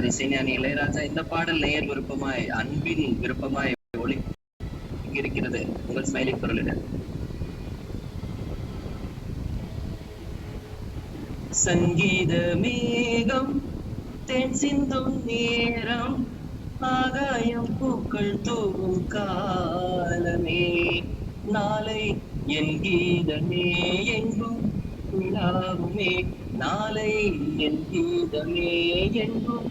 இசைஞானி இளையராஜா இந்த பாடல் நேர் விருப்பமாய் அன்பின் விருப்பமாய் ஒளி இருக்கிறது உங்கள் ஸ்மைலி குரலிடம். சங்கீத மேகம் தேன் சிந்தும் நேரம் ஆகாயம் பூக்கள் தூவும் காலமே நாளை என் கீதமே எங்கும் உலாவுமே நாளை என் கீதமே எங்கும்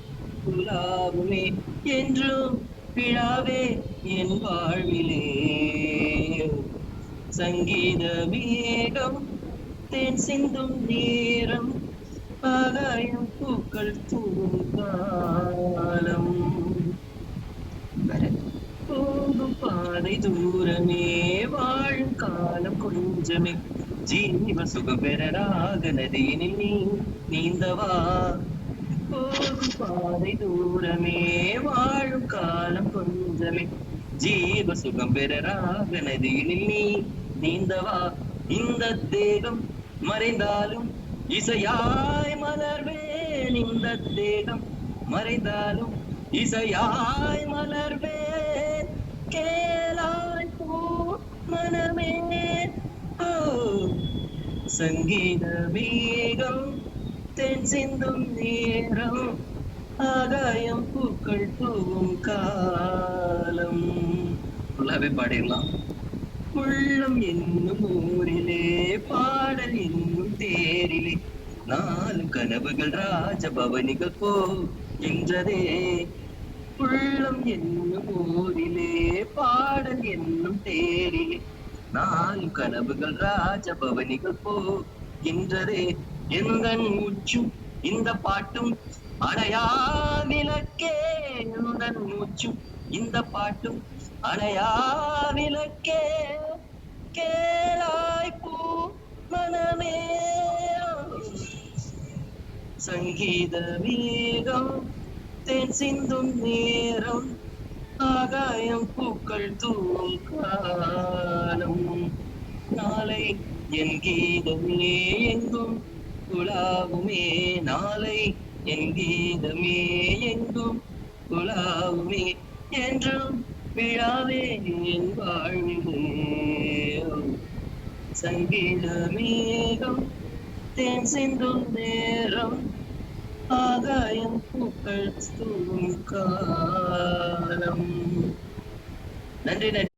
உலாவுமே என்றும் விழாவே என் வாழ்விலே. சங்கீத மேகம் தேன் சிந்தும் நேரம் ஆகாயம் பூக்கள் தூவும் காலம் போகும் பாதை தூரமே வாழும் காலம் கொஞ்சமே ஜீவ சுகம் பெறராக நதியினில் நீ நீந்தவா. போகும் பாதை தூரமே வாழும் காலம் கொஞ்சமே ஜீவ சுகம் பெறராக நதியினில் நீ நீந்தவா. இந்த தேகம் மறைந்தாலும் இசையாய் மலர்வேன் இந்த தேகம் மறைந்தாலும் இசையாய் மலர்வேன் கேளாய் போ மனமே. சங்கீத மேகம் தென் சிந்தும் நேரம் ஆகாயம் பூக்கள் தூவும் காலம். ஃபுல்லாவே பாடிடலாம். உள்ளம் என்னும் ஊரிலே பாடல் என்னும் தேரிலே நாளும் கனவுகள் ராஜபவனிகள் போகின்றதே. உள்ளம் என்னும் ஊரிலே பாடல் என்னும் தேரிலே நாளும் கனவுகள் ராஜபவனிகள் போகின்றதே. எந்த மூச்சும் இந்த பாட்டும் அணையா விளக்கே எந்த மூச்சும் இந்த பாட்டும் அணையா விளக்கே கேளாய் பூ மனமே. சங்கீத மேகம் தேன் சிந்தும் நேரம் ஆகாயம் பூக்கள் தூவும் காலம் நாளை என் கீதமே எங்கும் உலாவுமே நாளை என் கீதமே எங்கும் உலாவுமே என்றும் விழாவே என் வாழ்விலே. சங்கீத மேகம் தேன் சிந்தும் நேரம் ஆகாயம் பூக்கள் தூவும் காலம். நன்றி.